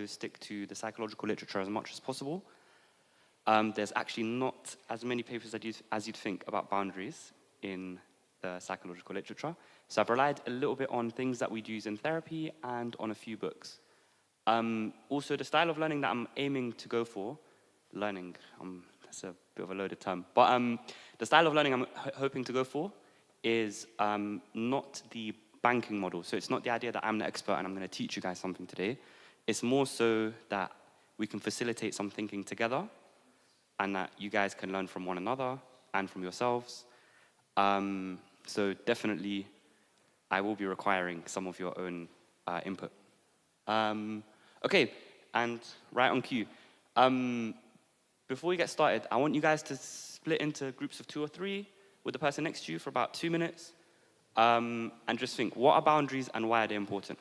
stick to the psychological literature as much as possible. There's actually not as many papers as you'd think about boundaries in the psychological literature. So I've relied a little bit on things that we'd use in therapy and on a few books. Also, the style of learning that I'm aiming to go for, learning, that's a bit of a loaded term, but the style of learning I'm hoping to go for is not the banking model. So it's not the idea that I'm the expert and I'm going to teach you guys something today. It's more so that we can facilitate some thinking together and that you guys can learn from one another and from yourselves. So definitely, I will be requiring some of your own input. Okay, and right on cue. Before we get started, I want you guys to split into groups of 2 or 3 with the person next to you for about 2 minutes, and just think, what are boundaries and why are they important?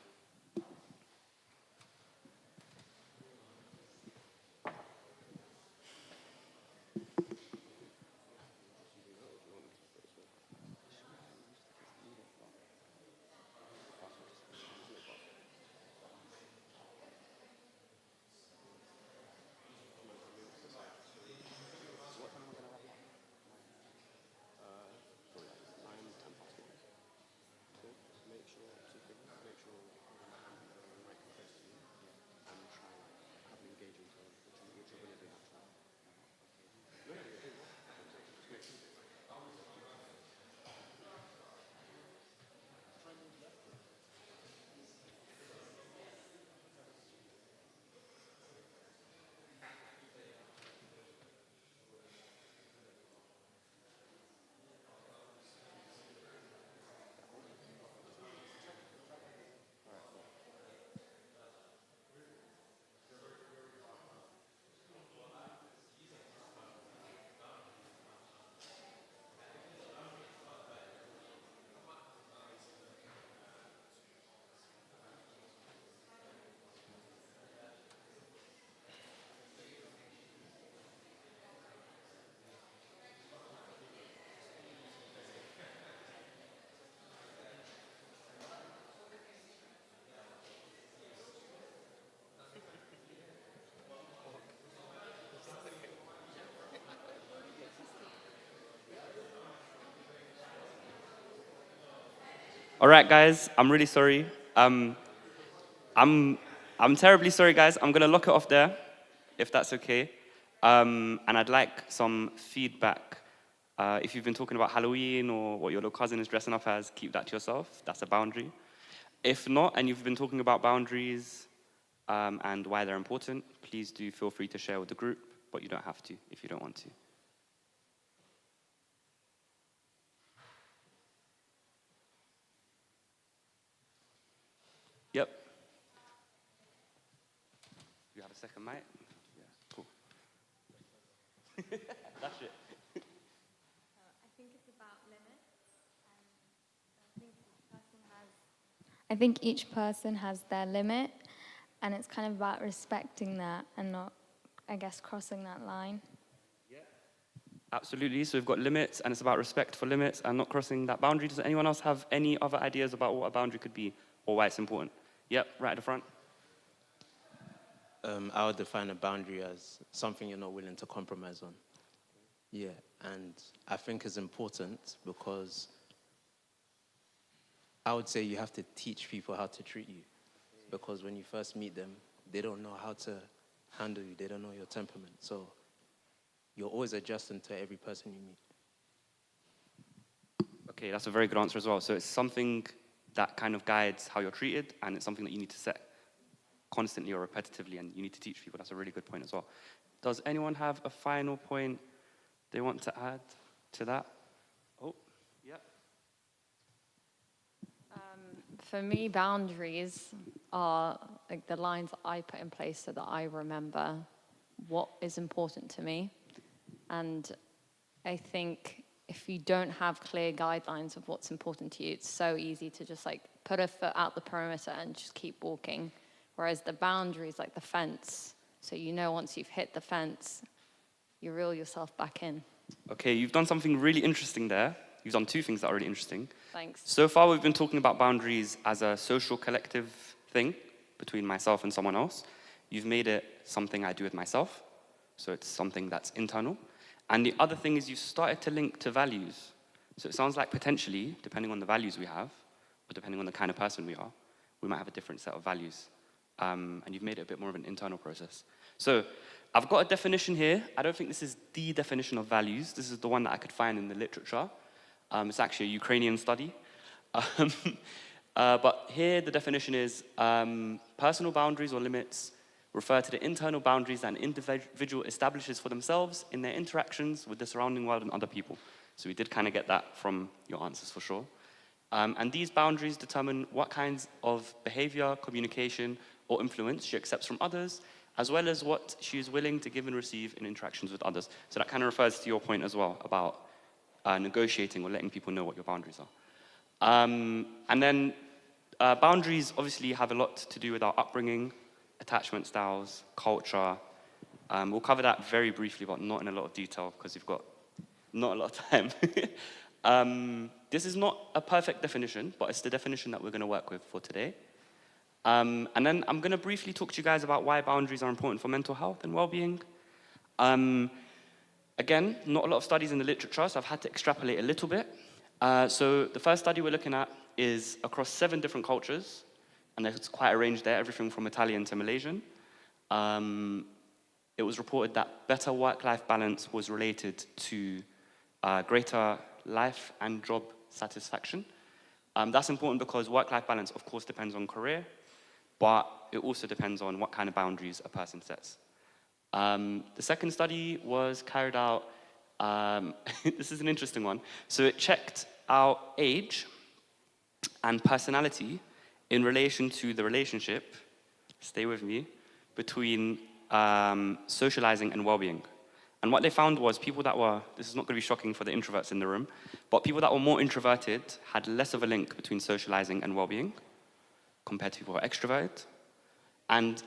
All right, guys, I'm really sorry. I'm terribly sorry, guys. I'm gonna lock it off there, if that's okay. And I'd like some feedback. If you've been talking about Halloween or what your little cousin is dressing up as, keep that to yourself. That's a boundary. If not, and you've been talking about boundaries and why they're important, please do feel free to share with the group, but you don't have to if you don't want to. Yep. You have a second mic? Yeah, cool. That's it. I think it's about limits. I think each person has their limit, and it's kind of about respecting that and not, I guess, crossing that line. Yeah, absolutely. So we've got limits, and it's about respect for limits and not crossing that boundary. Does anyone else have any other ideas about what a boundary could be or why it's important? Yep, right at the front. I would define a boundary as something you're not willing to compromise on. Yeah, and I think it's important because I would say you have to teach people how to treat you. Because when you first meet them, they don't know how to handle you. They don't know your temperament. So you're always adjusting to every person you meet. Okay, that's a very good answer as well. So it's something that kind of guides how you're treated, and it's something that you need to set constantly or repetitively, and you need to teach people. That's a really good point as well. Does anyone have a final point they want to add to that? Oh, yeah. For me, boundaries are like the lines I put in place so that I remember what is important to me. And I think if you don't have clear guidelines of what's important to you, it's so easy to just like put a foot out the perimeter and just keep walking. Whereas the boundaries, like the fence, so you know once you've hit the fence, you reel yourself back in. Okay, you've done something really interesting there. You've done 2 things that are really interesting. Thanks. So far, we've been talking about boundaries as a social collective thing between myself and someone else. you've made it something I do with myself, so it's something that's internal. And the other thing is you started to link to values. So it sounds like potentially, depending on the values we have, or depending on the kind of person we are, we might have a different set of values. And you've made it a bit more of an internal process. So I've got a definition here. I don't think this is the definition of values. This is the one that I could find in the literature. It's actually a Ukrainian study. But here the definition is personal boundaries or limits refer to the internal boundaries that an individual establishes for themselves in their interactions with the surrounding world and other people. So we did kind of get that from your answers for sure. And these boundaries determine what kinds of behavior, communication, or influence she accepts from others, as well as what she is willing to give and receive in interactions with others. So that kind of refers to your point as well about negotiating or letting people know what your boundaries are. And then boundaries obviously have a lot to do with our upbringing, attachment styles, culture. We'll cover that very briefly, but not in a lot of detail because we've got not a lot of time. This is not a perfect definition, but it's the definition that we're going to work with for today. And then I'm going to briefly talk to you guys about why boundaries are important for mental health and well-being. Again, not a lot of studies in the literature, so I've had to extrapolate a little bit. So the first study we're looking at is across 7 different cultures, and there's quite a range there, everything from Italian to Malaysian. It was reported that better work-life balance was related to greater life and job satisfaction. That's important because work-life balance, of course, depends on career, but it also depends on what kind of boundaries a person sets. The second study was carried out, this is an interesting one. So it checked out age and personality in relation to the relationship, stay with me, between socializing and well-being. And what they found was people that were, this is not going to be shocking for the introverts in the room, but people that were more introverted had less of a link between socializing and well-being compared to people who are extroverted. And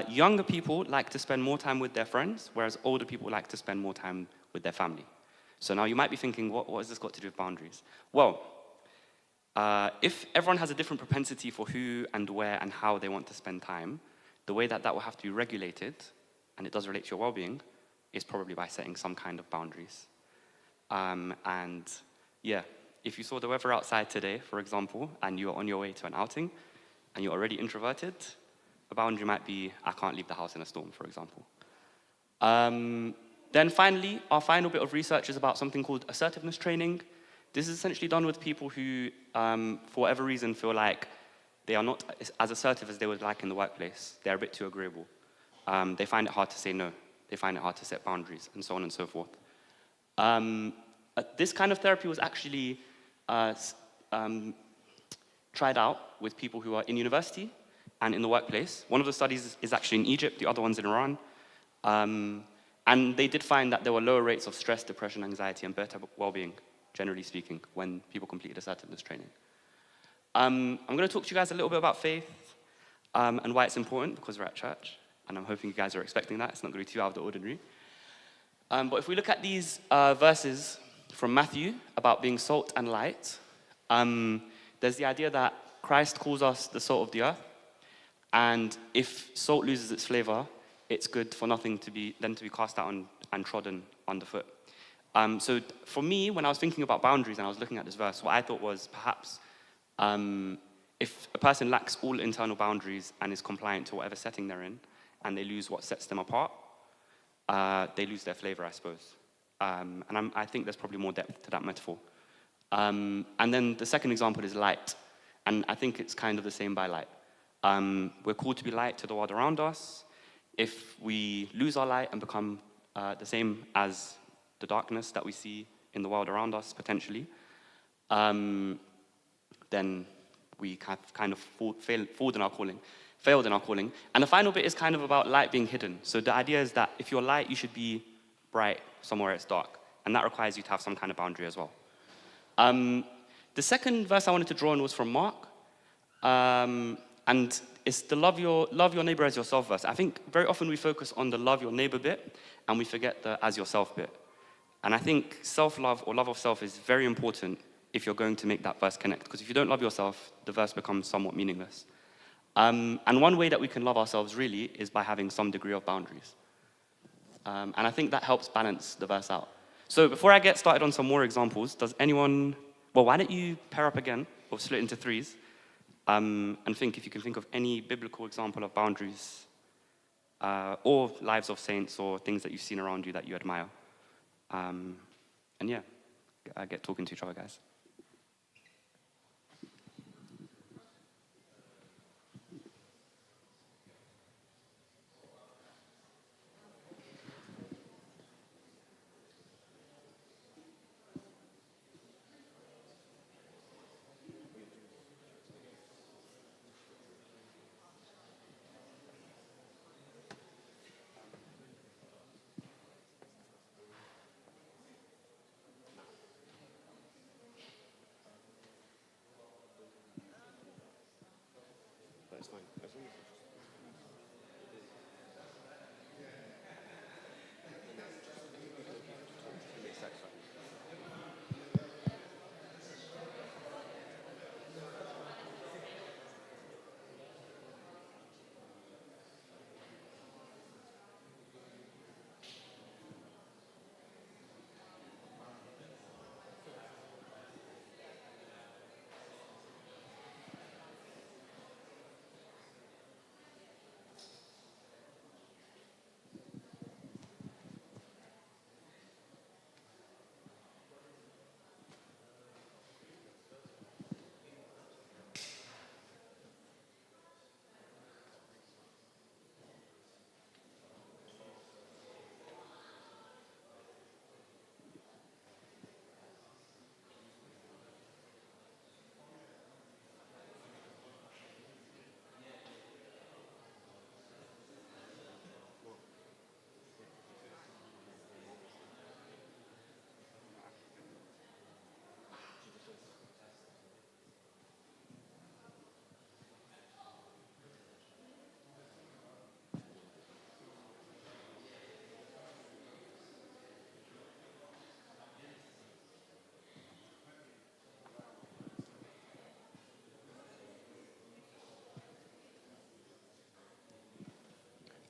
younger people like to spend more time with their friends, whereas older people like to spend more time with their family. So now you might be thinking, what has this got to do with boundaries? Well, if everyone has a different propensity for who and where and how they want to spend time, the way that that will have to be regulated, and it does relate to your well-being, is probably by setting some kind of boundaries. And yeah, if you saw the weather outside today, for example, and you're on your way to an outing, and you're already introverted, a boundary might be, I can't leave the house in a storm, for example. Then finally, our final bit of research is about something called assertiveness training. This is essentially done with people who, for whatever reason, feel like they are not as assertive as they would like in the workplace. They're a bit too agreeable. They find it hard to say no. They find it hard to set boundaries, and so on and so forth. This kind of therapy was actually tried out with people who are in university and in the workplace. One of the studies is actually in Egypt, the other one's in Iran. And they did find that there were lower rates of stress, depression, anxiety, and better well-being, generally speaking, when people completed assertiveness training. I'm going to talk to you guys a little bit about faith and why it's important, because we're at church, and I'm hoping you guys are expecting that. It's not going to be too out of the ordinary. But if we look at these verses from Matthew about being salt and light, there's the idea that Christ calls us the salt of the earth, and if salt loses its flavor, it's good for nothing to be cast out and trodden underfoot. So for me, when I was thinking about boundaries and I was looking at this verse, what I thought was perhaps if a person lacks all internal boundaries and is compliant to whatever setting they're in, and they lose what sets them apart, they lose their flavor, I suppose. And I think there's probably more depth to that metaphor. And then the second example is light. And I think it's kind of the same by light. We're called to be light to the world around us. If we lose our light and become the same as the darkness that we see in the world around us, potentially, then we have kind of failed in our calling. And the final bit is kind of about light being hidden. So the idea is that if you're light, you should be bright somewhere it's dark. And that requires you to have some kind of boundary as well. The second verse I wanted to draw on was from Mark. And it's the love your neighbor as yourself verse. I think very often we focus on the love your neighbor bit, and we forget the as yourself bit. And I think self-love or love of self is very important if you're going to make that verse connect. Because if you don't love yourself, the verse becomes somewhat meaningless. And one way that we can love ourselves really is by having some degree of boundaries. And I think that helps balance the verse out. So before I get started on some more examples, does anyone, well, why don't you pair up again, or split into threes, and think if you can think of any biblical example of boundaries, or lives of saints, or things that you've seen around you that you admire. And yeah, I get talking to each other, guys.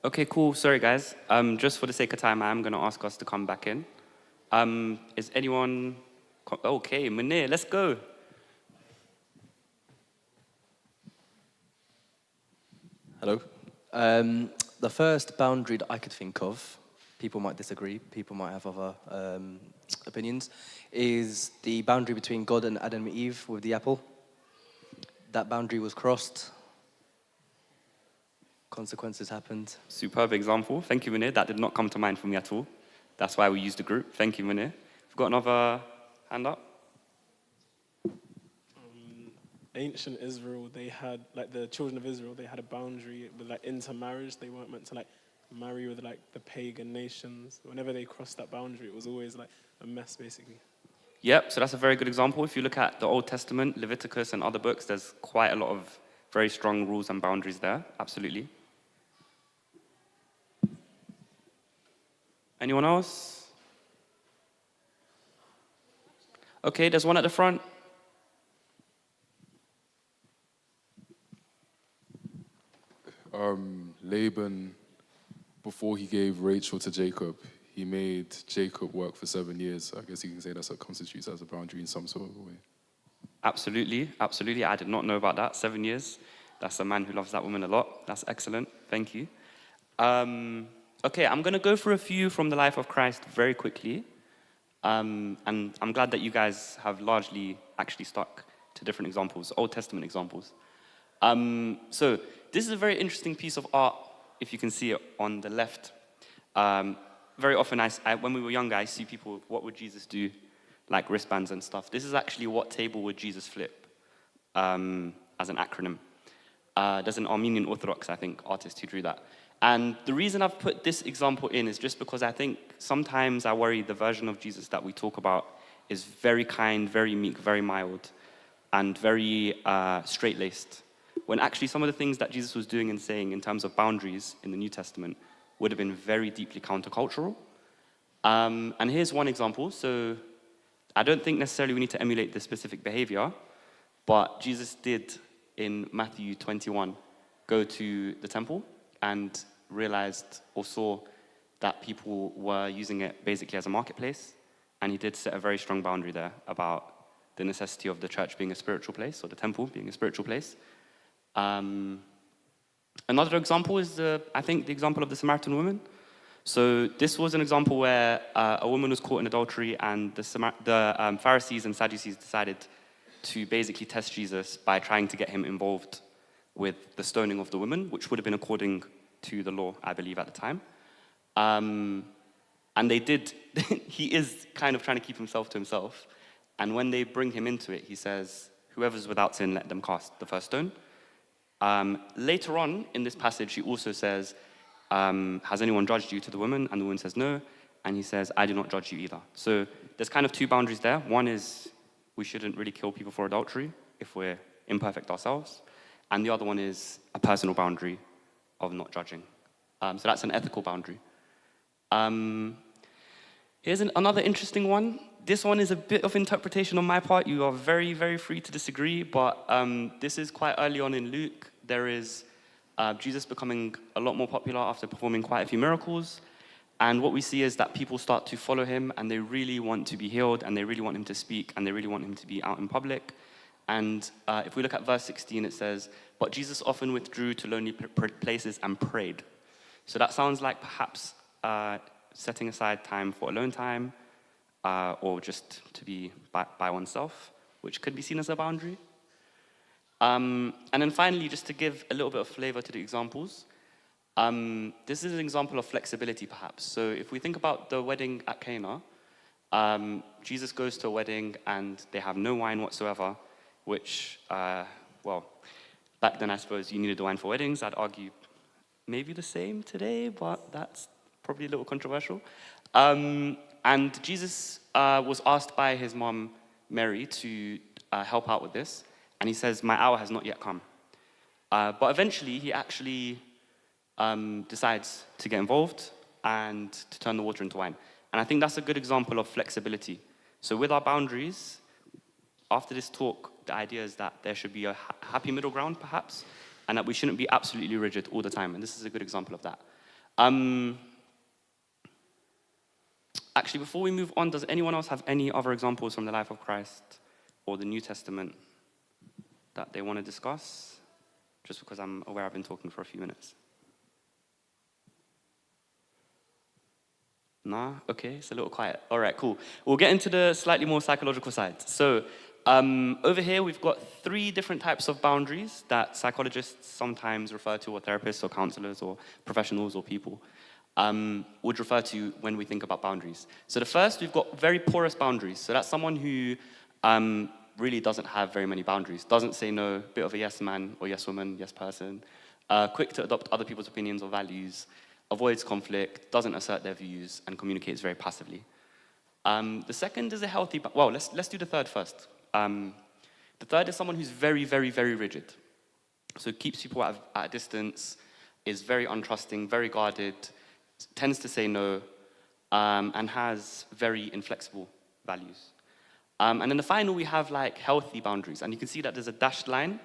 Okay, cool. Sorry, guys. Just for the sake of time, I am going to ask us to come back in. Is anyone... Okay, Munir, let's go. Hello. The first boundary that I could think of, people might disagree, people might have other opinions, is the boundary between God and Adam and Eve with the apple. That boundary was crossed. Consequences happened. Superb example. Thank you, Munir. That did not come to mind for me at all. That's why we used the group. Thank you, Munir. We've got another hand up. Ancient Israel, they had, like the children of Israel, they had a boundary with like intermarriage. They weren't meant to like marry with like the pagan nations. Whenever they crossed that boundary, it was always like a mess, basically. Yep, so that's a very good example. If you look at the Old Testament, Leviticus and other books, there's quite a lot of very strong rules and boundaries there. Absolutely. Anyone else? Okay, there's one at the front. Laban, before he gave Rachel to Jacob, he made Jacob work for 7 years. I guess you can say that's what constitutes as a boundary in some sort of way. Absolutely, absolutely. I did not know about that. 7 years. That's a man who loves that woman a lot. That's excellent. Thank you. Okay, I'm going to go through a few from the life of Christ very quickly. And I'm glad that you guys have largely actually stuck to different examples, Old Testament examples. So this is a very interesting piece of art, if you can see it on the left. Very often, when we were younger, I see people, what would Jesus do? Like wristbands and stuff. This is actually what table would Jesus flip as an acronym. There's an Armenian Orthodox, I think, artist who drew that. And the reason I've put this example in is just because I think sometimes I worry the version of Jesus that we talk about is very kind, very meek, very mild, and very straight-laced. When actually some of the things that Jesus was doing and saying in terms of boundaries in the New Testament would have been very deeply countercultural. And here's one example. So I don't think necessarily we need to emulate this specific behavior, but Jesus did in Matthew 21. go to the temple and realized or saw that people were using it basically as a marketplace. And he did set a very strong boundary there about the necessity of the church being a spiritual place, or the temple being a spiritual place. Another example is, I think, the example of the Samaritan woman. So this was an example where a woman was caught in adultery, and the Pharisees and Sadducees decided to basically test Jesus by trying to get him involved with the stoning of the woman, which would have been according to the law, I believe, at the time. And they did. He is kind of trying to keep himself to himself. And when they bring him into it, he says, "Whoever's without sin, let them cast the first stone." Later on in this passage, he also says, "Has anyone judged you?" to the woman, and the woman says no, and he says, "I do not judge you either." So there's kind of two boundaries there. One is we shouldn't really kill people for adultery if we're imperfect ourselves, and the other one is a personal boundary of not judging. So that's an ethical boundary. Here's another interesting one. This one is a bit of interpretation on my part. You are very, very free to disagree, but this is quite early on in Luke. There is Jesus becoming a lot more popular after performing quite a few miracles. And what we see is that people start to follow him, and they really want to be healed, and they really want him to speak, and they really want him to be out in public. And if we look at verse 16, it says, "But Jesus often withdrew to lonely places and prayed." So that sounds like perhaps setting aside time for alone time, or just to be by oneself, which could be seen as a boundary. And then finally, just to give a little bit of flavor to the examples, this is an example of flexibility, perhaps. So if we think about the wedding at Cana, Jesus goes to a wedding and they have no wine whatsoever, which, well, back then I suppose you needed the wine for weddings. I'd argue maybe the same today, but that's probably a little controversial. And Jesus was asked by his mom, Mary, to help out with this. And he says, "My hour has not yet come." But eventually, he actually decides to get involved and to turn the water into wine. And I think that's a good example of flexibility. So with our boundaries, after this talk, the idea is that there should be a happy middle ground, perhaps, and that we shouldn't be absolutely rigid all the time. And this is a good example of that. Actually, before we move on, does anyone else have any other examples from the life of Christ or the New Testament that they want to discuss? Just because I'm aware I've been talking for a few minutes. Nah? Okay, it's a little quiet. All right, cool. We'll get into the slightly more psychological side. So over here, we've got 3 different types of boundaries that psychologists sometimes refer to, or therapists or counselors or professionals or people would refer to when we think about boundaries. So the first, we've got very porous boundaries. So that's someone who really doesn't have very many boundaries, doesn't say no, bit of a yes man or yes woman, yes person, quick to adopt other people's opinions or values, avoids conflict, doesn't assert their views, and communicates very passively. The second is a healthy, well, let's do the third first. The third is someone who's very, very, very rigid. So keeps people at a distance, is very untrusting, very guarded, tends to say no, and has very inflexible values. And then the final, we have like healthy boundaries. And you can see that there's a dashed line,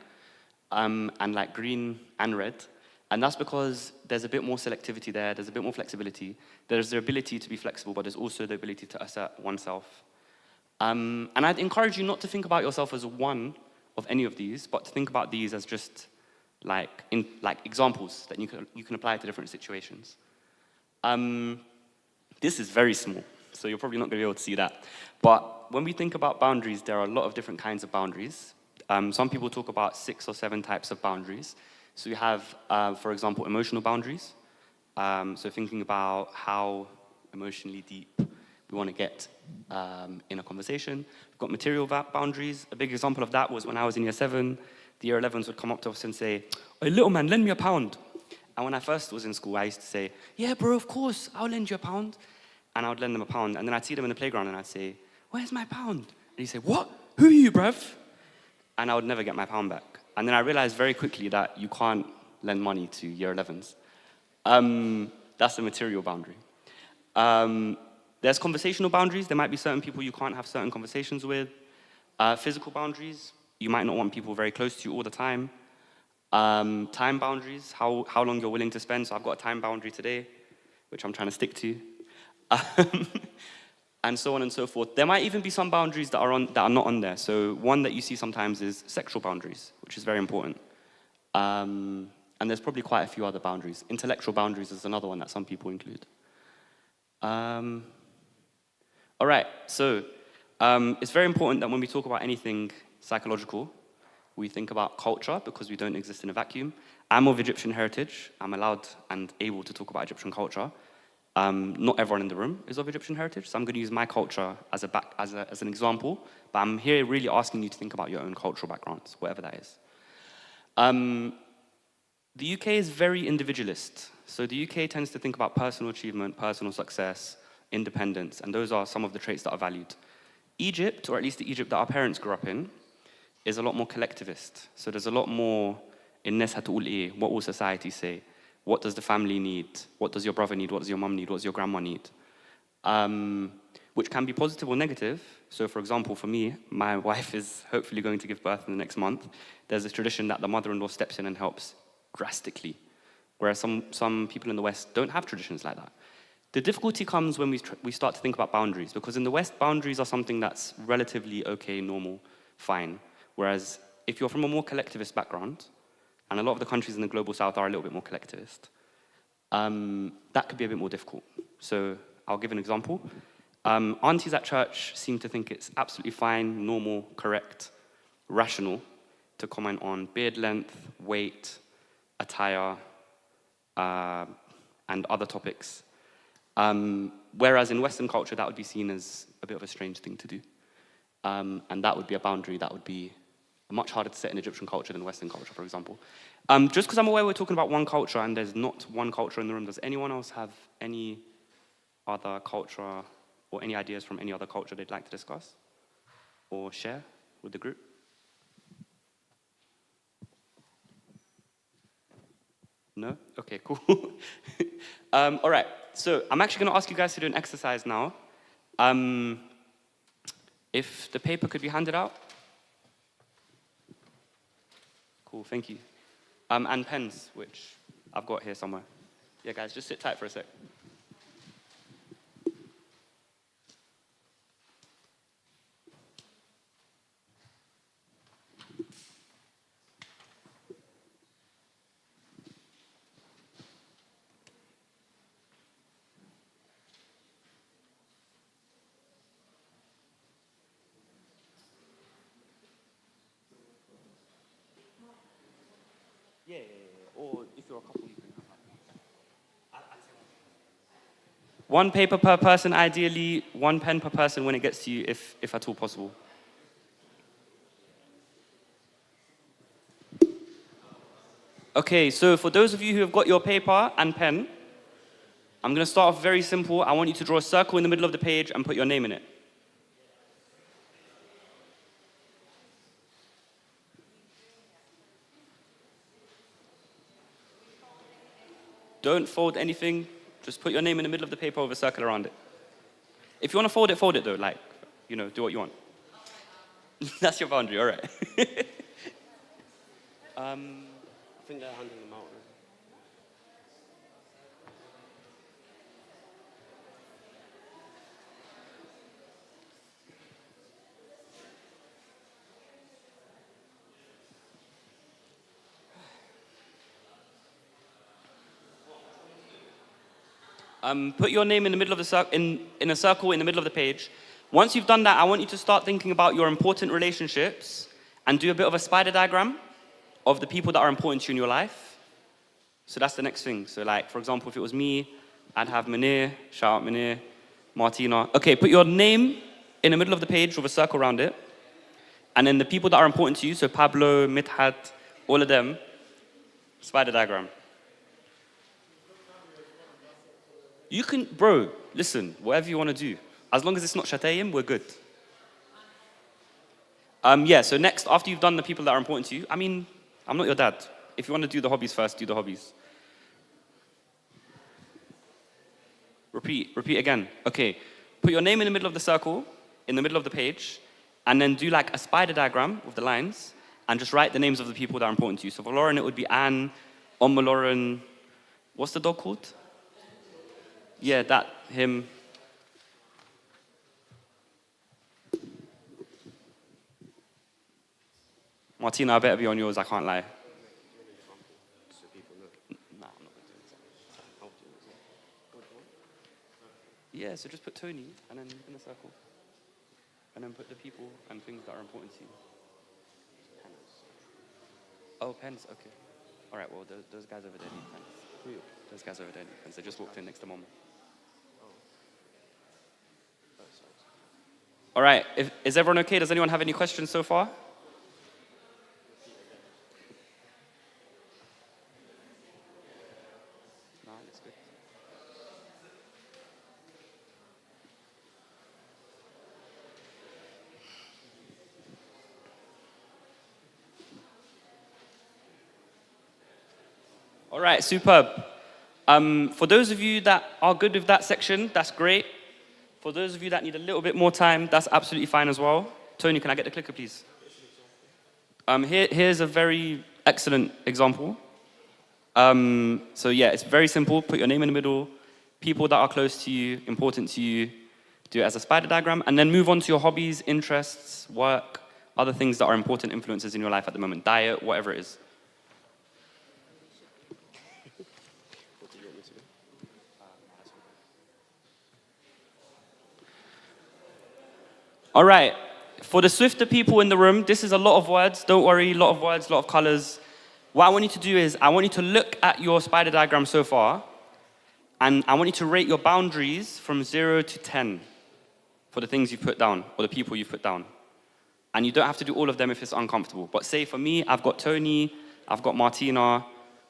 and like green and red. And that's because there's a bit more selectivity there, there's a bit more flexibility. There's the ability to be flexible, but there's also the ability to assert oneself. And I'd encourage you not to think about yourself as one of any of these, but to think about these as just like examples that you can apply to different situations. This is very small, so you're probably not going to be able to see that. But when we think about boundaries, there are a lot of different kinds of boundaries. Some people talk about 6 or 7 types of boundaries. So you have, for example, emotional boundaries. So thinking about how emotionally deep we want to get in a conversation. We've got material boundaries. A big example of that was when I was in year 7, the year 11s would come up to us and say, "Hey, little man, lend me £1." And when I first was in school, I used to say, "Yeah, bro, of course, I'll lend you £1." And I would lend them £1. And then I'd see them in the playground and I'd say, "Where's my £1?" And he'd say, "What? Who are you, bruv?" And I would never get my £1 back. And then I realized very quickly that you can't lend money to year 11s. That's a material boundary. There's conversational boundaries. There might be certain people you can't have certain conversations with. Physical boundaries. You might not want people very close to you all the time. Time boundaries, how long you're willing to spend. So I've got a time boundary today, which I'm trying to stick to. And so on and so forth. There might even be some boundaries that are not on there. So one that you see sometimes is sexual boundaries, which is very important. And there's probably quite a few other boundaries. Intellectual boundaries is another one that some people include. All right, so it's very important that when we talk about anything psychological, we think about culture, because we don't exist in a vacuum. I'm of Egyptian heritage. I'm allowed and able to talk about Egyptian culture. Not everyone in the room is of Egyptian heritage, so I'm going to use my culture as an example, but I'm here really asking you to think about your own cultural backgrounds, whatever that is. The UK is very individualist, so the UK tends to think about personal achievement, personal success, independence, and those are some of the traits that are valued. Egypt, or at least the Egypt that our parents grew up in, is a lot more collectivist, so there's a lot more الناس هتقول إيه, what will society say? What does the family need? What does your brother need? What does your mum need? What does your grandma need? Which can be positive or negative. So for example, for me, my wife is hopefully going to give birth in the next month. There's a tradition that the mother-in-law steps in and helps drastically, whereas some people in the West don't have traditions like that. The difficulty comes when we start to think about boundaries, because in the West, boundaries are something that's relatively okay, normal, fine. Whereas if you're from a more collectivist background, and a lot of the countries in the global south are a little bit more collectivist, that could be a bit more difficult. So I'll give an example. Aunties at church seem to think it's absolutely fine, normal, correct, rational to comment on beard length, weight, attire, and other topics. Whereas in Western culture, that would be seen as a bit of a strange thing to do. And that would be a boundary that would be much harder to set in Egyptian culture than Western culture, for example. Just because I'm aware we're talking about one culture and there's not one culture in the room, does anyone else have any other culture or any ideas from any other culture they'd like to discuss or share with the group? No? Okay, cool. All right, so I'm actually going to ask you guys to do an exercise now. If the paper could be handed out. Cool, thank you. And pens, which I've got here somewhere. Yeah, guys, just sit tight for a sec. Yeah. Or if you're a couple, you can have that. One paper per person, ideally, one pen per person when it gets to you, if at all possible. Okay, so for those of you who have got your paper and pen, I'm going to start off very simple. I want you to draw a circle in the middle of the page and put your name in it. Don't fold anything. Just put your name in the middle of the paper with a circle around it. If you want to fold it though, like, do what you want. That's your boundary, all right. I think they're handing them out. Put your name in the middle of the in a circle in the middle of the page. Once you've done that, I want you to start thinking about your important relationships and do a bit of a spider diagram of the people that are important to you in your life. So that's the next thing. So like, for example, if it was me, I'd have Munir, shout out Munir, Martina. Okay, put your name in the middle of the page with a circle around it. And then the people that are important to you, so Pablo, Mithat, all of them, spider diagram. You can, bro, listen, whatever you want to do. As long as it's not Shatayim, we're good. Yeah, so next, after you've done the people that are important to you, I mean, I'm not your dad. If you want to do the hobbies first, do the hobbies. Repeat again. Okay, put your name in the middle of the circle, in the middle of the page, and then do like a spider diagram with the lines, and just write the names of the people that are important to you. So for Lauren, it would be Anne. Lauren, what's the dog called? Yeah, that, him. Martina, I better be on yours, I can't lie. Nah, I'm not going to do it. Yeah, so just put Tony, and then in a circle. And then put the people and things that are important to you. Oh, pens, okay. All right, well, those guys over there need pens. Those guys over there need pens. They just walked in next to Mom. All right, is everyone okay? Does anyone have any questions so far? No, that's good. All right, superb. For those of you that are good with that section, that's great. For those of you that need a little bit more time, that's absolutely fine as well. Tony, can I get the clicker, please? Here's a very excellent example. So yeah, it's very simple. Put your name in the middle, people that are close to you, important to you, do it as a spider diagram, and then move on to your hobbies, interests, work, other things that are important influences in your life at the moment, diet, whatever it is. All right, for the swifter people in the room, this is a lot of words. Don't worry, a lot of words, a lot of colors. What I want you to do is, I want you to look at your spider diagram so far, and I want you to rate your boundaries from 0 to 10 for the things you've put down, or the people you've put down. And you don't have to do all of them if it's uncomfortable. But say for me, I've got Tony, I've got Martina,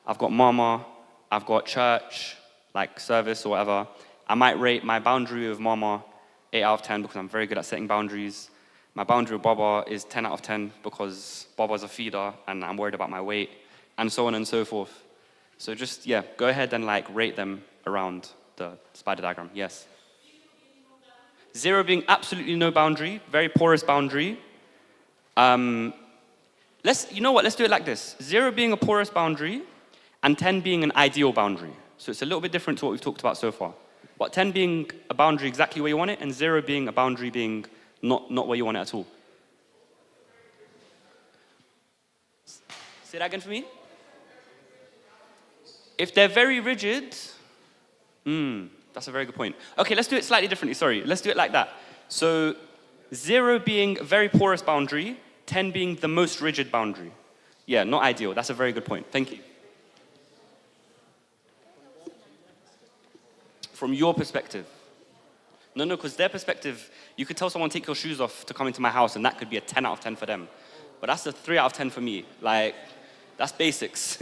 I've got Mama, I've got church, like service or whatever. I might rate my boundary with Mama 8 out of 10 because I'm very good at setting boundaries. My boundary with Baba is 10 out of 10 because Baba's a feeder and I'm worried about my weight, and so on and so forth. So just, yeah, go ahead and like rate them around the spider diagram, yes. 0 being absolutely no boundary, very porous boundary. You know what, let's do it like this. 0 being a porous boundary and 10 being an ideal boundary. So it's a little bit different to what we've talked about so far. But 10 being a boundary exactly where you want it, and 0 being a boundary being not where you want it at all. Say that again for me. If they're very rigid, that's a very good point. Okay, let's do it slightly differently, sorry. Let's do it like that. So 0 being a very porous boundary, 10 being the most rigid boundary. Yeah, not ideal. That's a very good point. Thank you. From your perspective. No, because their perspective, you could tell someone take your shoes off to come into my house and that could be a 10 out of 10 for them. But that's a 3 out of 10 for me. Like, that's basics.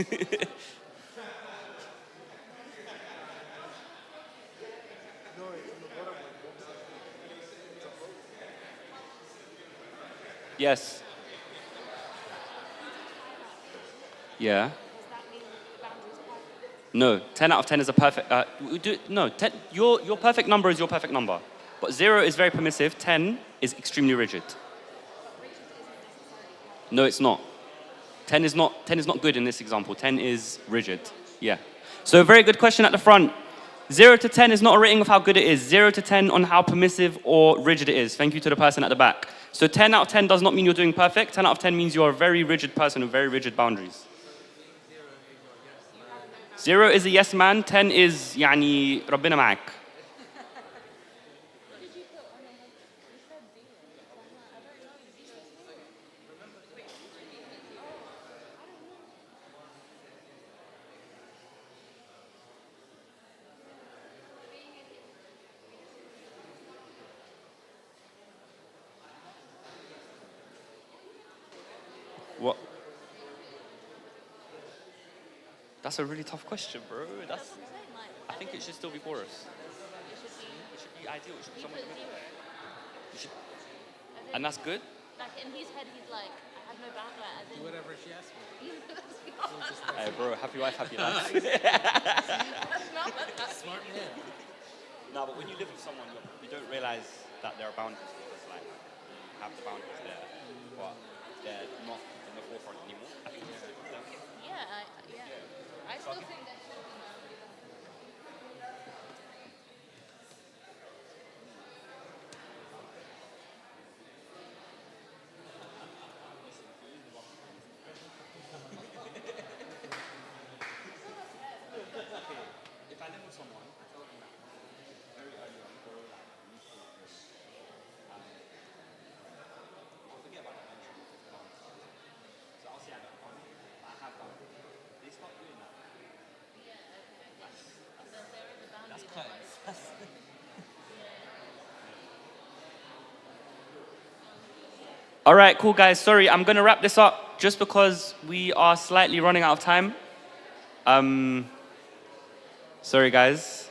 Yes. Yeah. No, 10 out of 10 is a perfect, no, 10, your perfect number is your perfect number. But 0 is very permissive, 10 is extremely rigid. No, it's not. 10 is not good in this example. 10 is rigid, yeah. So a very good question at the front. 0 to 10 is not a rating of how good it is. 0 to 10 on how permissive or rigid it is. Thank you to the person at the back. So 10 out of 10 does not mean you're doing perfect. 10 out of 10 means you're a very rigid person with very rigid boundaries. 0 is a yes man, 10 is يعني ربنا معك. What? That's a really tough question, bro. I think it should still be porous. It should be ideal. It should be somewhere in the middle. And that's good? Like in his head, he's like, I have no boundary. Do whatever she asks me. Hey, bro, happy wife, happy life. Smart man. No, but when you live with someone, you don't realize that there are boundaries because, like, you have the boundaries there, but they're not the the forefront anymore. I think it's Yeah. I still think that should be. if I live with someone, I tell them that very early on, or like you need to talk to them. I'll forget about the mention. So I'll say I don't want it, but I have done it. They start doing that. That's close. All right, cool, guys. Sorry, I'm going to wrap this up just because we are slightly running out of time. Sorry, guys.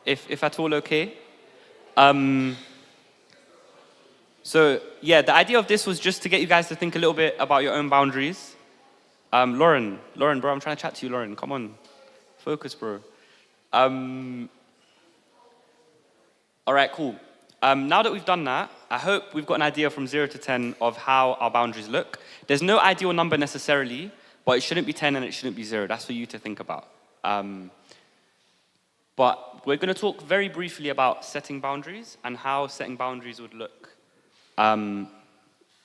If at all okay. So, yeah, the idea of this was just to get you guys to think a little bit about your own boundaries. Lauren, bro, I'm trying to chat to you, Lauren. Come on. Focus, bro. All right, cool. Now that we've done that, I hope we've got an idea from 0 to 10 of how our boundaries look. There's no ideal number necessarily, but it shouldn't be 10 and it shouldn't be 0. That's for you to think about. But we're going to talk very briefly about setting boundaries and how setting boundaries would look,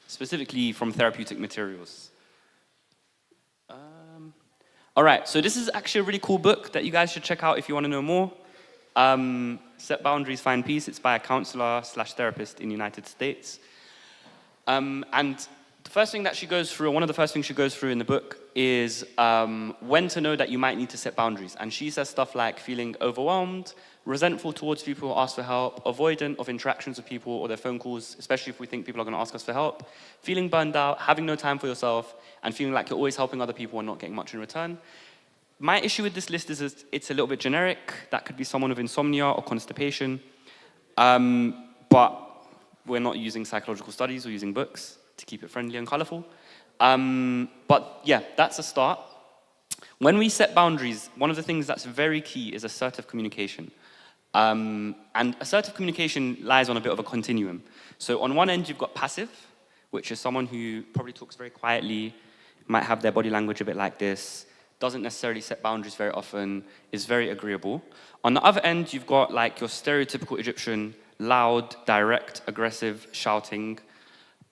specifically from therapeutic materials. All right, so this is actually a really cool book that you guys should check out if you want to know more. Set Boundaries, Find Peace. It's by a counselor/therapist in the United States. And the first thing that she goes through, or one of the first things she goes through in the book is when to know that you might need to set boundaries. And she says stuff like feeling overwhelmed, resentful towards people who ask for help, avoidant of interactions with people or their phone calls, especially if we think people are going to ask us for help, feeling burned out, having no time for yourself, and feeling like you're always helping other people and not getting much in return. My issue with this list is it's a little bit generic. That could be someone with insomnia or constipation. But we're not using psychological studies, we're using books to keep it friendly and colorful. But yeah, that's a start. When we set boundaries, one of the things that's very key is assertive communication. And assertive communication lies on a bit of a continuum. So on one end, you've got passive, which is someone who probably talks very quietly, might have their body language a bit like this, doesn't necessarily set boundaries very often, is very agreeable. On the other end, you've got like your stereotypical Egyptian, loud, direct, aggressive, shouting,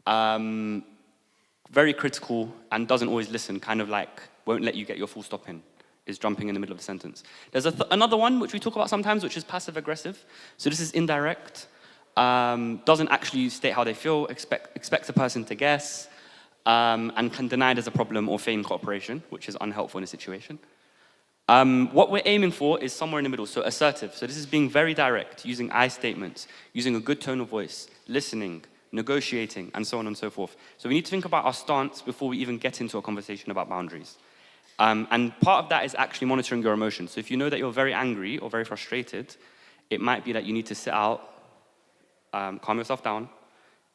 very critical and doesn't always listen, kind of like won't let you get your full stop in, is jumping in the middle of the sentence. There's another one which we talk about sometimes, which is passive aggressive. So this is indirect, doesn't actually state how they feel, expects a person to guess, and can deny there's a problem or feign cooperation, which is unhelpful in a situation. What we're aiming for is somewhere in the middle, so assertive. So this is being very direct, using I statements, using a good tone of voice, listening, negotiating, and so on and so forth. So we need to think about our stance before we even get into a conversation about boundaries. And part of that is actually monitoring your emotions. So if you know that you're very angry or very frustrated, it might be that you need to sit out, calm yourself down,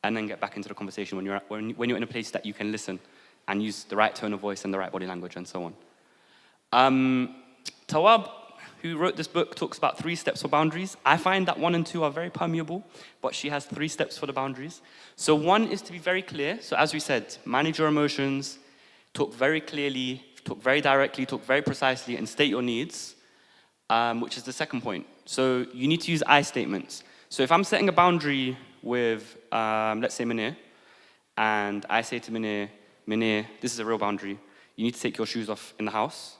and then get back into the conversation when you're in a place that you can listen and use the right tone of voice and the right body language and so on. Tawab, who wrote this book, talks about 3 steps for boundaries. I find that 1 and 2 are very permeable, but she has 3 steps for the boundaries. So 1 is to be very clear. So as we said, manage your emotions, talk very clearly, talk very directly, talk very precisely, and state your needs, which is the second point. So you need to use I statements. So if I'm setting a boundary with, let's say, Munir, and I say to Munir, this is a real boundary. You need to take your shoes off in the house.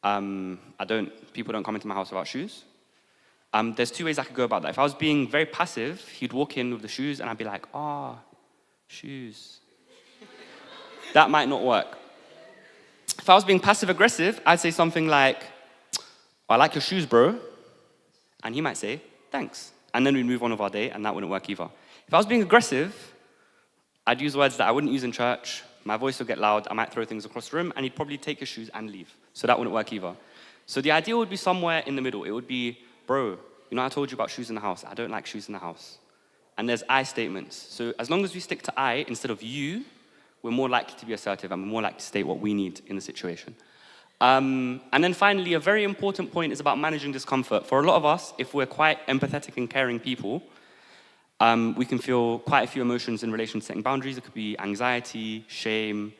People don't come into my house without shoes. There's 2 ways I could go about that. If I was being very passive, he'd walk in with the shoes, and I'd be like, shoes. That might not work. If I was being passive-aggressive, I'd say something like, I like your shoes, bro. And he might say, thanks. And then we'd move on with our day, and that wouldn't work either. If I was being aggressive, I'd use words that I wouldn't use in church. My voice would get loud. I might throw things across the room, and he'd probably take his shoes and leave. So that wouldn't work either. So the ideal would be somewhere in the middle. It would be, bro, you know I told you about shoes in the house. I don't like shoes in the house. And there's I statements. So as long as we stick to I instead of you, we're more likely to be assertive, and we're more likely to state what we need in the situation. And then finally, a very important point is about managing discomfort. For a lot of us, if we're quite empathetic and caring people, We can feel quite a few emotions in relation to setting boundaries. It could be anxiety, shame,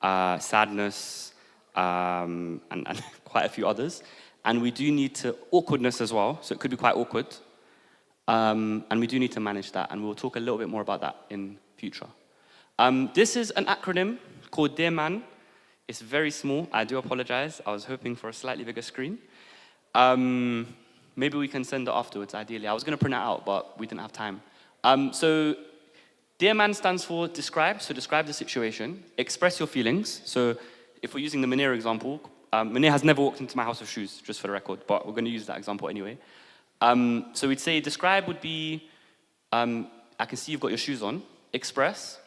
sadness, and quite a few others. And we do need to, awkwardness as well, so it could be quite awkward. And we do need to manage that, and we'll talk a little bit more about that in future. This is an acronym called Dear Man. It's very small, I do apologize. I was hoping for a slightly bigger screen. Maybe we can send it afterwards, ideally. I was gonna print it out, but we didn't have time. So Dear Man stands for describe, so describe the situation. Express your feelings, so if we're using the Munir example, Munir has never walked into my house with shoes, just for the record, but we're gonna use that example anyway. So we'd say describe would be, I can see you've got your shoes on. Express,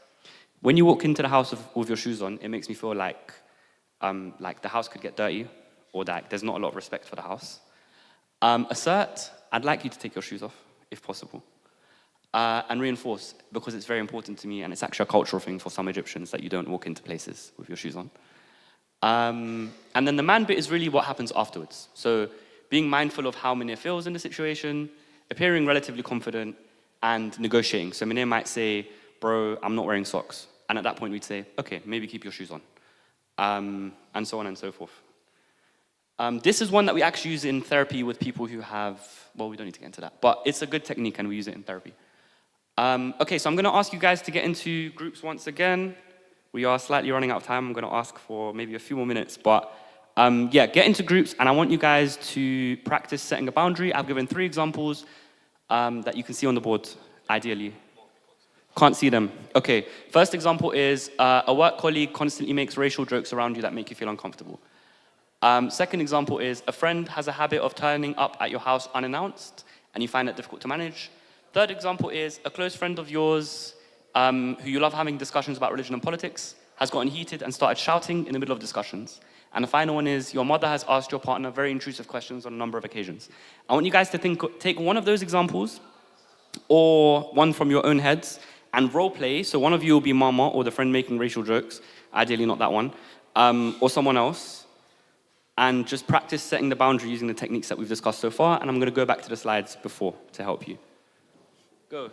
when you walk into the house with your shoes on, it makes me feel like the house could get dirty, or that there's not a lot of respect for the house. Assert, I'd like you to take your shoes off, if possible. And reinforce, because it's very important to me, and it's actually a cultural thing for some Egyptians that you don't walk into places with your shoes on. And then the man bit is really what happens afterwards. So being mindful of how Munir feels in the situation, appearing relatively confident, and negotiating. So Munir might say, bro, I'm not wearing socks. And at that point we'd say, okay, maybe keep your shoes on. And so on and so forth. This is one that we actually use in therapy with people who have, well, we don't need to get into that, but it's a good technique and we use it in therapy. Okay, so I'm gonna ask you guys to get into groups once again. We are slightly running out of time. I'm gonna ask for maybe a few more minutes, but yeah, get into groups, and I want you guys to practice setting a boundary. I've given 3 examples that you can see on the board, ideally. Can't see them. Okay, first example is a work colleague constantly makes racial jokes around you that make you feel uncomfortable. Second example is a friend has a habit of turning up at your house unannounced, and you find that difficult to manage. Third example is a close friend of yours who you love having discussions about religion and politics has gotten heated and started shouting in the middle of discussions. And the final one is your mother has asked your partner very intrusive questions on a number of occasions. I want you guys to take one of those examples or one from your own heads and role play. So one of you will be mama or the friend making racial jokes, ideally not that one, or someone else. And just practice setting the boundary using the techniques that we've discussed so far. And I'm gonna go back to the slides before to help you. Go.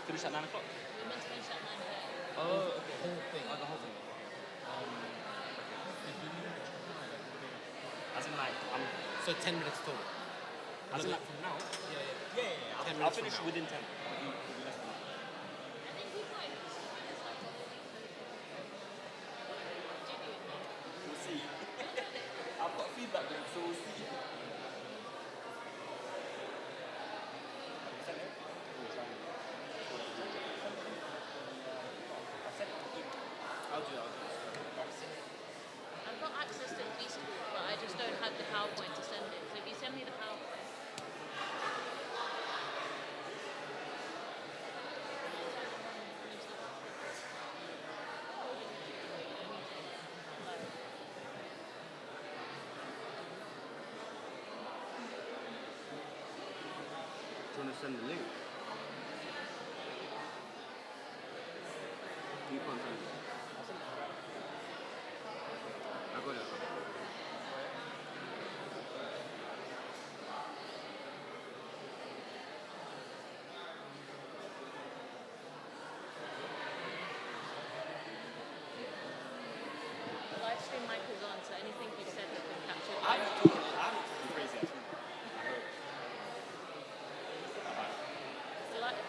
Finish at 9 o'clock? We're meant to finish at 9 o'clock. Oh, okay. The whole thing. Oh, the whole thing. If you need to try, As in like, so 10 minutes total. as in like from now? Yeah. I'll finish within 10. It'll be less than that. I think we might. It's like genuinely. We'll see. I've got feedback then, so we'll see. I've got access to the school, but I just don't have the PowerPoint to send it. So if you send me the PowerPoint. The live stream mic is on, so anything you said has been captured.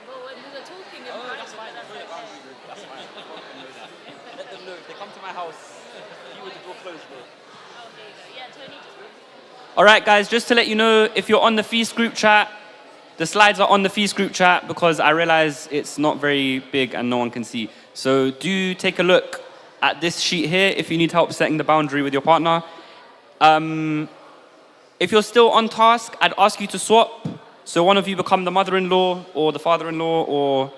Well, when we were talking in private, that's fine. That's okay. Let them know if they come to my house. You with the door closed, bro. Oh, there you go. Yeah, Tony, just All right, guys, just to let you know, if you're on the Feast group chat, the slides are on the Feast group chat because I realize it's not very big and no one can see. So do take a look at this sheet here if you need help setting the boundary with your partner. If you're still on task, I'd ask you to swap. So one of you become the mother-in-law or the father-in-law or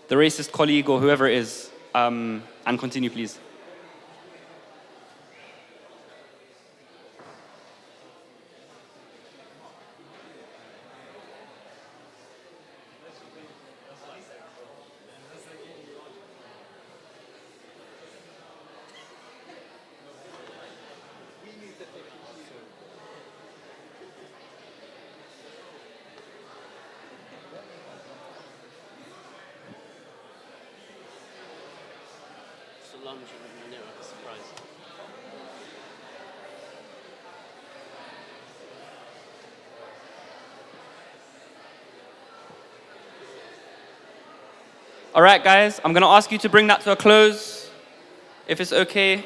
the racist colleague or whoever it is. And continue, please. Salam should have been there, like a surprise. All right, guys, I'm going to ask you to bring that to a close, if it's okay.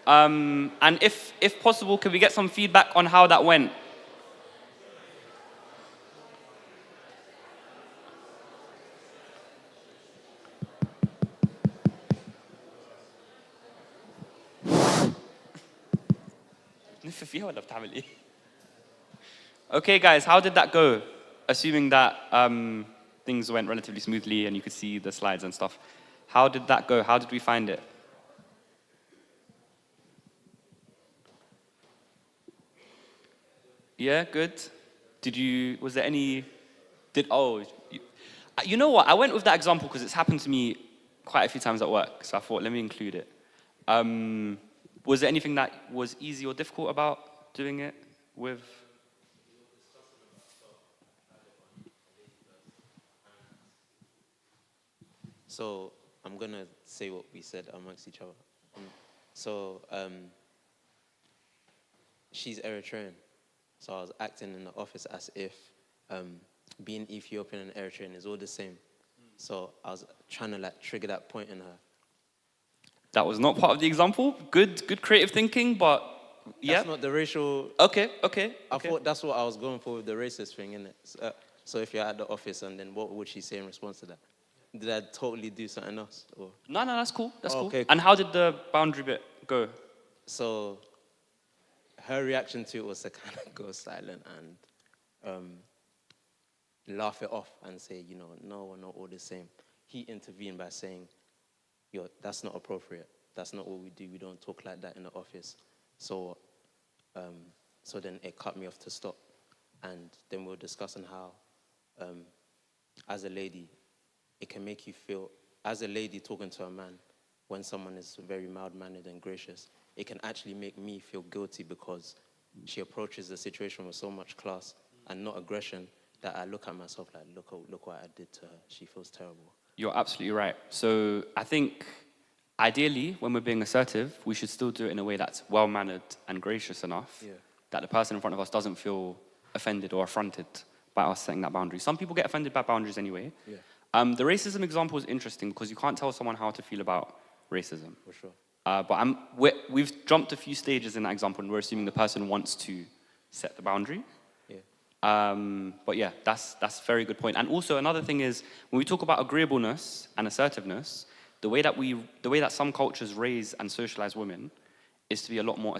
And if possible, can we get some feedback on how that went? Okay, guys, how did that go? Assuming that things went relatively smoothly and you could see the slides and stuff. How did that go? How did we find it? Yeah, good. Was there any, you know what? I went with that example because it's happened to me quite a few times at work, so I thought, let me include it. Was there anything that was easy or difficult about doing it with? So I'm gonna say what we said amongst each other. So she's Eritrean, so I was acting in the office as if being Ethiopian and Eritrean is all the same. So I was trying to like trigger that point in her. That was not part of the example. Good creative thinking, but yeah. That's not the racial. Okay. I thought that's what I was going for with the racist thing, innit? So if you're at the office and then what would she say in response to that? Did I totally do something else? Or? No, that's cool. That's cool. Okay. And how did the boundary bit go? So her reaction to it was to kind of go silent and laugh it off and say, no, we're not all the same. He intervened by saying, that's not appropriate. That's not what we do. We don't talk like that in the office. So then it cut me off to stop. And then we were discussing how, as a lady, it can make you feel, as a lady talking to a man, when someone is very mild-mannered and gracious, it can actually make me feel guilty because she approaches the situation with so much class and not aggression that I look at myself like, look what I did to her. She feels terrible. You're absolutely right. So I think, ideally, when we're being assertive, we should still do it in a way that's well-mannered and gracious enough that the person in front of us doesn't feel offended or affronted by us setting that boundary. Some people get offended by boundaries anyway. Yeah. The racism example is interesting because you can't tell someone how to feel about racism. For sure. But we've jumped a few stages in that example and we're assuming the person wants to set the boundary. But yeah, that's a very good point. And also another thing is when we talk about agreeableness and assertiveness, the way that some cultures raise and socialize women is to be a lot more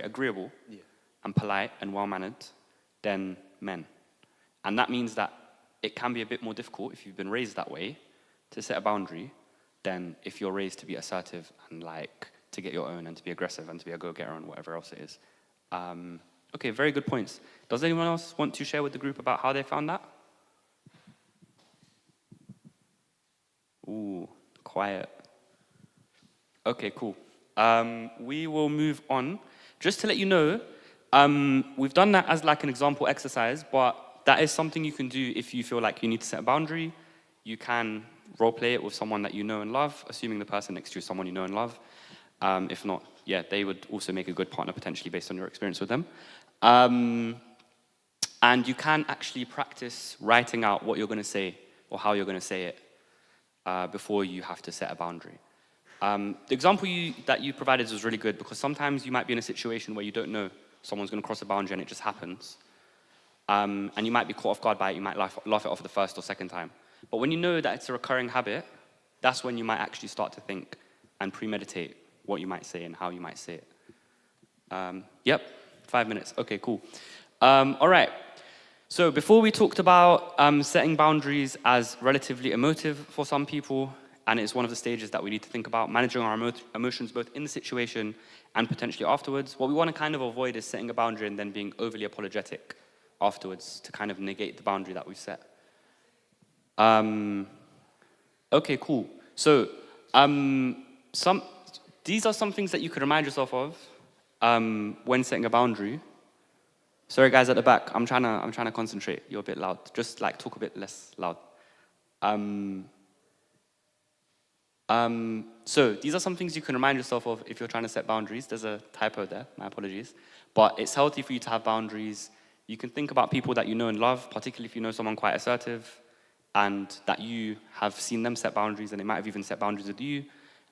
agreeable and polite and well-mannered than men. And that means that it can be a bit more difficult if you've been raised that way to set a boundary than if you're raised to be assertive and like to get your own and to be aggressive and to be a go-getter and whatever else it is. Okay, very good points. Does anyone else want to share with the group about how they found that? Ooh, quiet. Okay, cool. We will move on. Just to let you know, we've done that as like an example exercise, but that is something you can do if you feel like you need to set a boundary. You can role play it with someone that you know and love, assuming the person next to you is someone you know and love. If not, yeah, they would also make a good partner potentially based on your experience with them. And you can actually practice writing out what you're going to say or how you're going to say it before you have to set a boundary. The example that you provided was really good because sometimes you might be in a situation where you don't know someone's going to cross a boundary and it just happens. And you might be caught off guard by it, you might laugh it off the first or second time. But when you know that it's a recurring habit, that's when you might actually start to think and premeditate what you might say and how you might say it. Yep, 5 minutes. Okay, cool. All right. So before we talked about setting boundaries as relatively emotive for some people, and it's one of the stages that we need to think about, managing our emotions both in the situation and potentially afterwards. What we want to kind of avoid is setting a boundary and then being overly apologetic afterwards to kind of negate the boundary that we've set. Okay, cool. So these are some things that you could remind yourself of when setting a boundary. Sorry, guys at the back. I'm trying to concentrate. You're a bit loud. Just like talk a bit less loud. So these are some things you can remind yourself of if you're trying to set boundaries. There's a typo there. My apologies. But it's healthy for you to have boundaries. You can think about people that you know and love, particularly if you know someone quite assertive, and that you have seen them set boundaries, and they might have even set boundaries with you,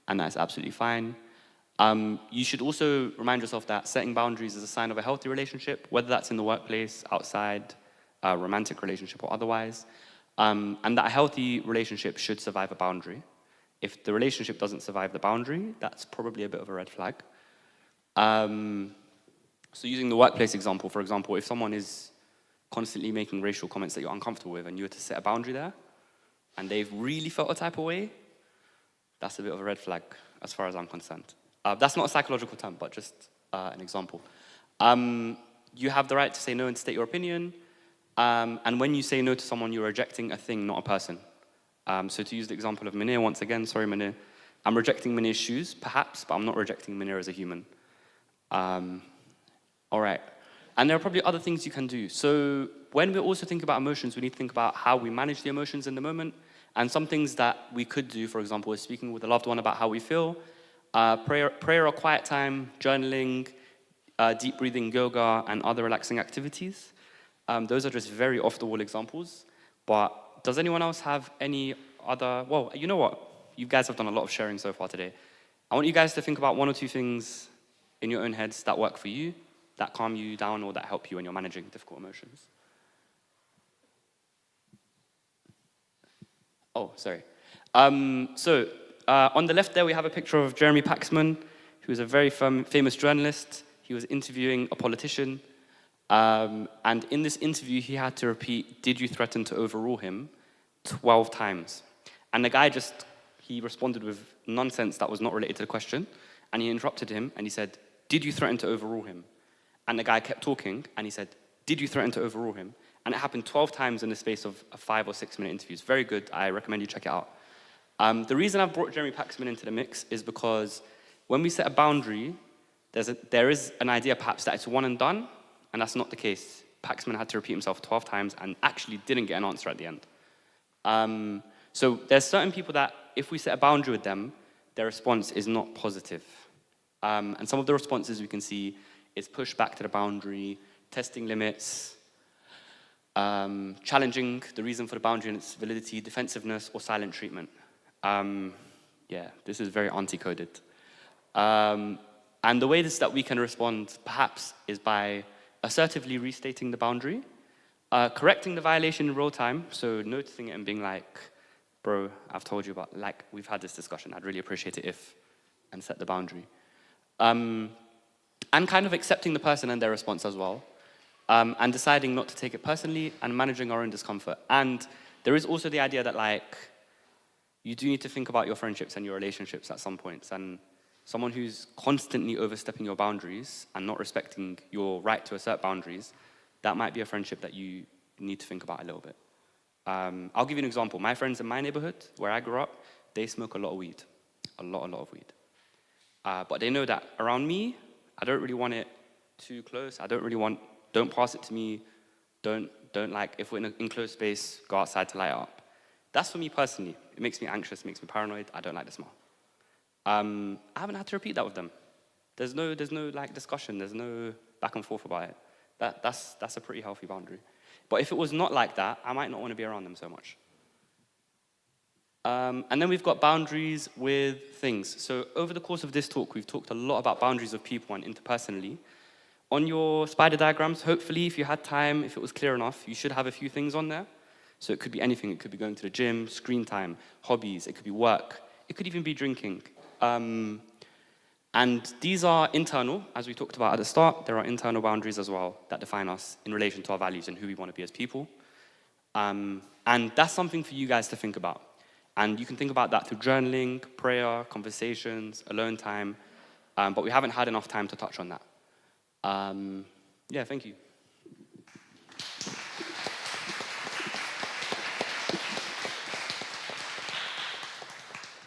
and that's absolutely fine. You should also remind yourself that setting boundaries is a sign of a healthy relationship, whether that's in the workplace, outside, a romantic relationship, or otherwise. And that a healthy relationship should survive a boundary. If the relationship doesn't survive the boundary, that's probably a bit of a red flag. So using the workplace example, for example, if someone is constantly making racial comments that you're uncomfortable with and you were to set a boundary there, and they've really felt a type of way, that's a bit of a red flag as far as I'm concerned. That's not a psychological term, but just an example. You have the right to say no and state your opinion. And when you say no to someone, you're rejecting a thing, not a person. So to use the example of Munir once again, sorry Munir, I'm rejecting Munir's shoes, perhaps, but I'm not rejecting Munir as a human. All right. And there are probably other things you can do. So when we also think about emotions, we need to think about how we manage the emotions in the moment. And some things that we could do, for example, is speaking with a loved one about how we feel, prayer or quiet time, journaling, deep breathing, yoga, and other relaxing activities. Those are just very off-the-wall examples. But does anyone else have any other... Well, you know what? You guys have done a lot of sharing so far today. I want you guys to think about one or two things in your own heads that work for you, that calm you down, or that help you when you're managing difficult emotions. Oh, sorry. On the left there, we have a picture of Jeremy Paxman, who is a very famous journalist. He was interviewing a politician. And in this interview, he had to repeat, "Did you threaten to overrule him?" 12 times. And the guy he responded with nonsense that was not related to the question. And he interrupted him, and he said, "Did you threaten to overrule him?" And the guy kept talking, and he said, "Did you threaten to overrule him?" And it happened 12 times in the space of a 5 or 6 minute interview. It's very good. I recommend you check it out. The reason I've brought Jeremy Paxman into the mix is because when we set a boundary, there is an idea perhaps that it's one and done, and that's not the case. Paxman had to repeat himself 12 times and actually didn't get an answer at the end. So there's certain people that if we set a boundary with them, their response is not positive. And some of the responses we can see is push back to the boundary, testing limits, challenging the reason for the boundary and its validity, defensiveness, or silent treatment. Yeah, this is very anti-coded. And the way that we can respond, perhaps, is by assertively restating the boundary, correcting the violation in real time, so noticing it and being like, "Bro, I've told you about, like, we've had this discussion, I'd really appreciate it if," and set the boundary. And kind of accepting the person and their response as well, and deciding not to take it personally and managing our own discomfort. And there is also the idea that, like, you do need to think about your friendships and your relationships at some points. And someone who's constantly overstepping your boundaries and not respecting your right to assert boundaries, that might be a friendship that you need to think about a little bit. I'll give you an example. My friends in my neighborhood, where I grew up, they smoke a lot of weed, a lot of weed. But they know that around me, I don't really want it too close. Don't pass it to me. Don't like, if we're in an enclosed space, go outside to light it up. That's for me personally. It makes me anxious, it makes me paranoid. I don't like the smell. I haven't had to repeat that with them. There's no like discussion. There's no back and forth about it. That's a pretty healthy boundary. But if it was not like that, I might not want to be around them so much. And then we've got boundaries with things. So over the course of this talk, we've talked a lot about boundaries of people and interpersonally. On your spider diagrams, hopefully, if you had time, if it was clear enough, you should have a few things on there. So it could be anything. It could be going to the gym, screen time, hobbies. It could be work. It could even be drinking. And these are internal, as we talked about at the start. There are internal boundaries as well that define us in relation to our values and who we want to be as people. And that's something for you guys to think about. And you can think about that through journaling, prayer, conversations, alone time. But we haven't had enough time to touch on that. Yeah, thank you.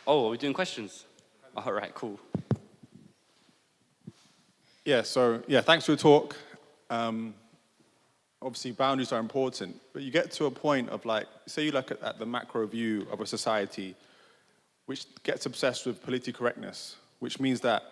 Oh, are we doing questions? All right, cool. Yeah, thanks for your talk. Obviously, boundaries are important, but you get to a point of like, say you look at the macro view of a society which gets obsessed with politically correctness, which means that